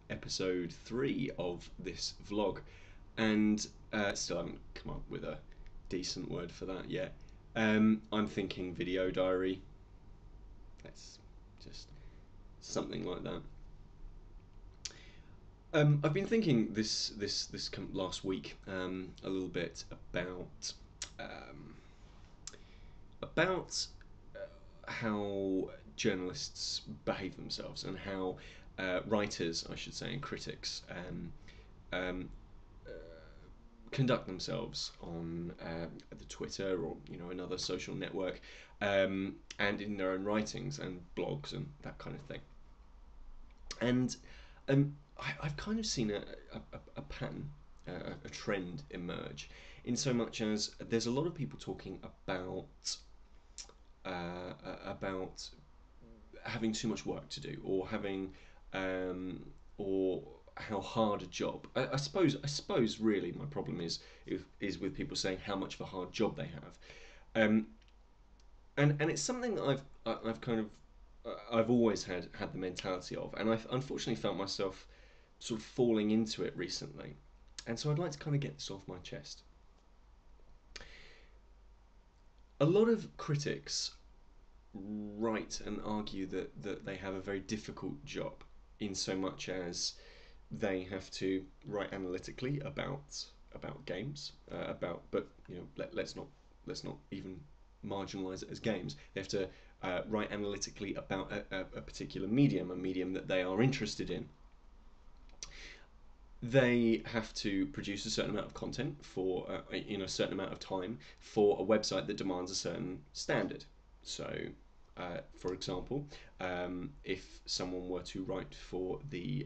episode 3 of this vlog, and still haven't come up with a decent word for that yet. I'm thinking video diary. Let's just something like that. I've been thinking this last week a little bit um, about how journalists behave themselves, and how writers, I should say, and critics um, uh, conduct themselves on the Twitter, or another social network, and in their own writings and blogs and that kind of thing. And I've kind of seen a pattern, a trend emerge, in so much as there's a lot of people talking about having too much work to do, or having or how hard a job. I suppose really my problem is with people saying how much of a hard job they have, and it's something that I've kind of I've always had the mentality of, and I've unfortunately felt myself sort of falling into it recently, and so I'd like to kind of get this off my chest. A lot of critics write and argue that they have a very difficult job, in so much as they have to write analytically about games, but let's not even marginalize it as games. They have to write analytically about a particular medium, a medium that they are interested in. They have to produce a certain amount of content in a certain amount of time for a website that demands a certain standard. So, for example, if someone were to write for the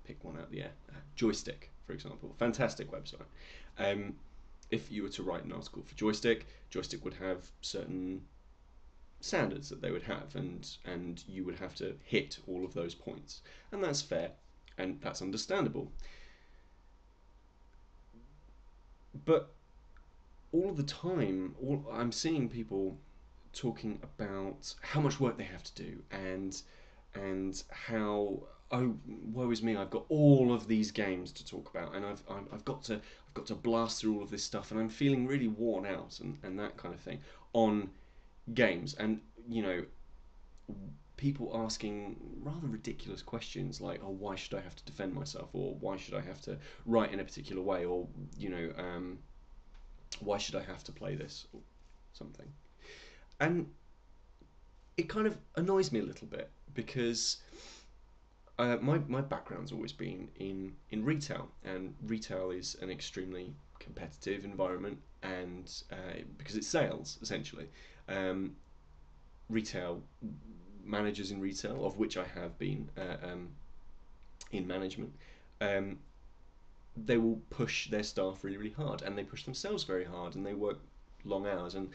pick one out of the air, Joystick, for example, fantastic website. If you were to write an article for Joystick, Joystick would have certain standards that they would have, and you would have to hit all of those points, and that's fair, and that's understandable. But all of the time, I'm seeing people talking about how much work they have to do, and how, oh, woe is me, I've got all of these games to talk about, and I've got to blast through all of this stuff, and I'm feeling really worn out, and that kind of thing on games. And people asking rather ridiculous questions like, oh, why should I have to defend myself, or why should I have to write in a particular way, or why should I have to play this, or something. And it kind of annoys me a little bit, because my background's always been in retail, and retail is an extremely competitive environment, and because it's sales essentially. Retail managers in retail, of which I have been in management, they will push their staff really, really hard, and they push themselves very hard, and they work long hours, and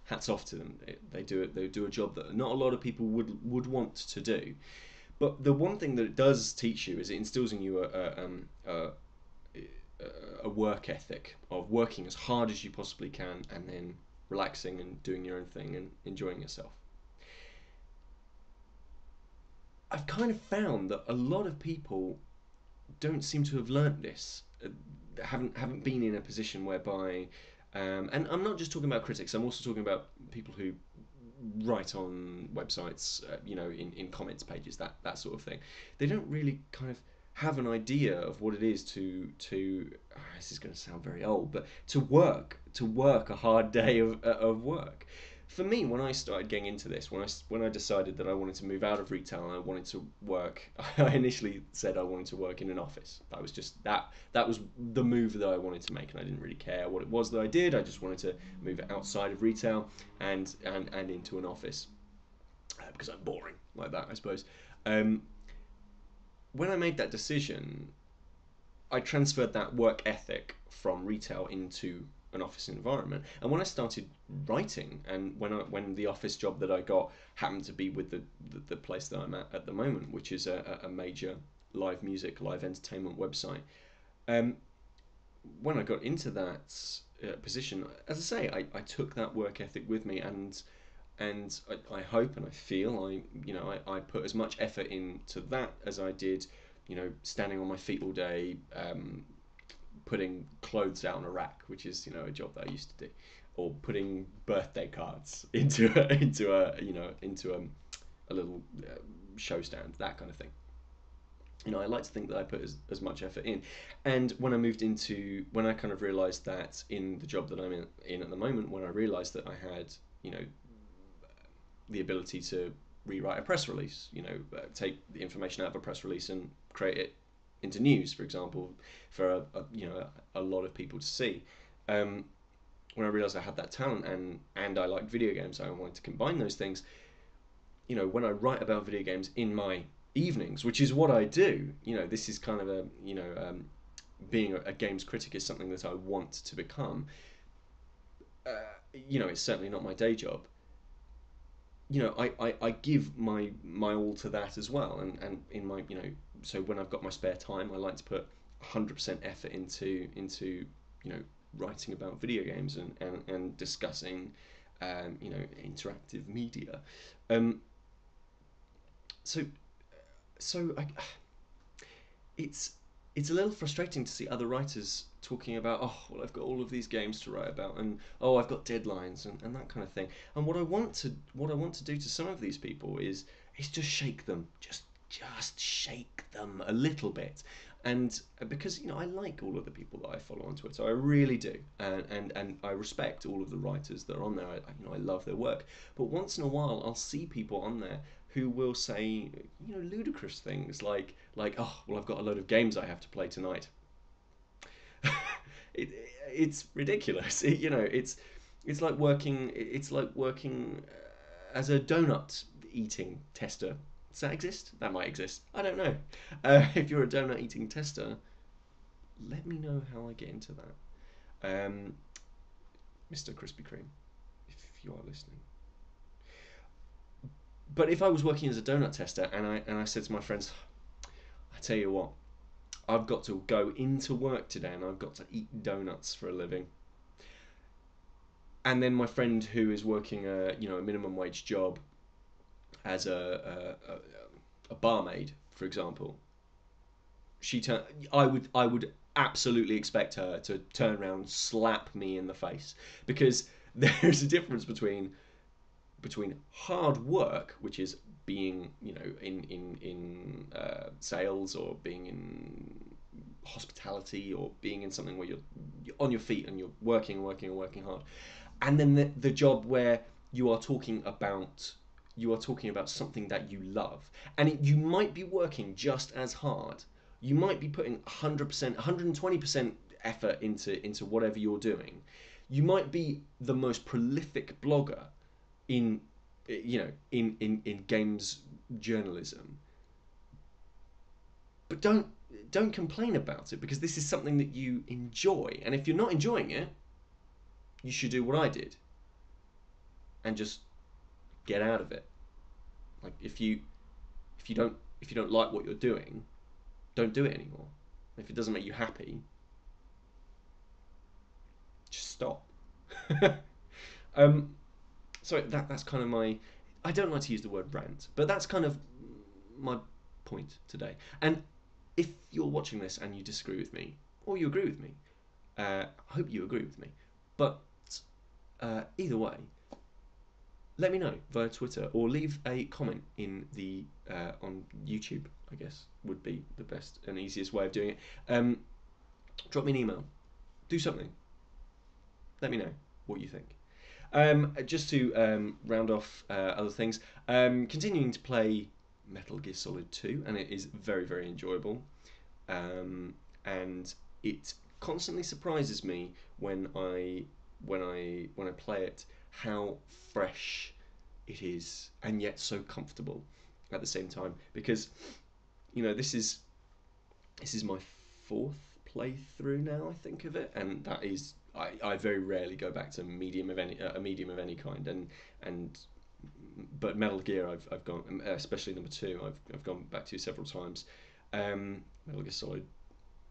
hats off to them. They do a job that not a lot of people would want to do. But the one thing that it does teach you is it instills in you a work ethic of working as hard as you possibly can, and then relaxing and doing your own thing and enjoying yourself. I've kind of found that a lot of people don't seem to have learnt this, haven't been in a position whereby, and I'm not just talking about critics, I'm also talking about people who write on websites, in comments pages, that sort of thing. They don't really kind of have an idea of what it is to this is going to sound very old, but to work a hard day of work. For me, when I started getting into this, when I decided that I wanted to move out of retail and I wanted to work, I initially said I wanted to work in an office. That was just that was the move that I wanted to make, and I didn't really care what it was that I did. I just wanted to move outside of retail and into an office, because I'm boring like that, I suppose. When I made that decision, I transferred that work ethic from retail into an office environment. And when I started writing, and when the office job that I got happened to be with the place that I'm at the moment, which is a major live music, live entertainment website, when I got into that position, as I say, I took that work ethic with me, and and I hope and I feel I put as much effort into that as I did, standing on my feet all day, putting clothes out on a rack, which is a job that I used to do, or putting birthday cards into a little show stand, that kind of thing. I like to think that I put as much effort in. And when I kind of realized that in the job that I'm in at the moment, when I realized that I had, the ability to rewrite a press release, take the information out of a press release and create it into news, for example, for a lot of people to see. Um, when I realized I had that talent and I liked video games, I wanted to combine those things. When I write about video games in my evenings, which is what I do, this is kind of being a games critic is something that I want to become. It's certainly not my day job. I give my all to that as well, and in my so when I've got my spare time, I like to put 100% effort into writing about video games and discussing interactive media. Um, so so I, it's it's a little frustrating to see other writers talking about, oh well, I've got all of these games to write about, and oh, I've got deadlines and that kind of thing. And what I want to do to some of these people is just shake them, just shake them a little bit. And because I like all of the people that I follow on Twitter, I really do, and I respect all of the writers that are on there. I love their work, but once in a while I'll see people on there who will say ludicrous things like, oh well, I've got a load of games I have to play tonight. it, it's ridiculous. It's like working as a donut eating tester. Does that exist? That might exist. I don't know. If you're a donut eating tester, let me know how I get into that, Mr. Krispy Kreme, if you are listening. But if I was working as a donut tester and I said to my friends, I tell you what, I've got to go into work today and I've got to eat donuts for a living. And then my friend who is working a minimum wage job as a barmaid, for example, she turn I would absolutely expect her to turn around, slap me in the face, because there's a difference between hard work, which is being in sales, or being in hospitality, or being in something where you're on your feet and you're working and working and working hard, and then the job where you are talking about something that you love, and you might be working just as hard. You might be putting 100%, 120% effort into whatever you're doing. You might be the most prolific blogger in in games journalism, but don't complain about it, because this is something that you enjoy. And if you're not enjoying it, you should do what I did and just get out of it. Like, if you don't like what you're doing, don't do it anymore. If it doesn't make you happy, just stop. um, so that's kind of my. I don't like to use the word rant, but that's kind of my point today. And if you're watching this and you disagree with me, or you agree with me, I hope you agree with me. But either way, let me know via Twitter, or leave a comment in the on YouTube, I guess would be the best and easiest way of doing it. Drop me an email. Do something. Let me know what you think. Just to round off other things, continuing to play Metal Gear Solid 2, and it is very, very enjoyable. And it constantly surprises me when I play it, how fresh it is, and yet so comfortable at the same time. Because this is my fourth playthrough now, I think of it, and that is I very rarely go back to a medium of any kind, and but Metal Gear I've gone, especially number two, I've gone back to several times. Metal Gear Solid,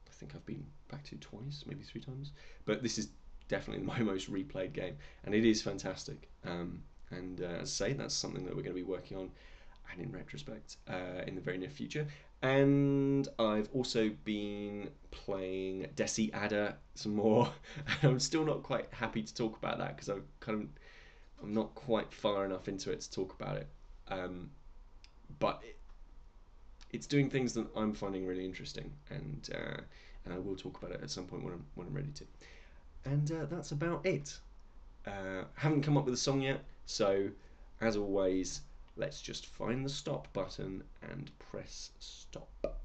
I think I've been back to twice, maybe three times, but this is definitely my most replayed game, and it is fantastic. And as I say, that's something that we're going to be working on, and in retrospect, in the very near future. And I've also been playing Desi Adder some more. I'm still not quite happy to talk about that because I'm not quite far enough into it to talk about it. Um, but it's doing things that I'm finding really interesting, and I will talk about it at some point when I'm ready to. And that's about it. Haven't come up with a song yet, so as always, let's just find the stop button and press stop.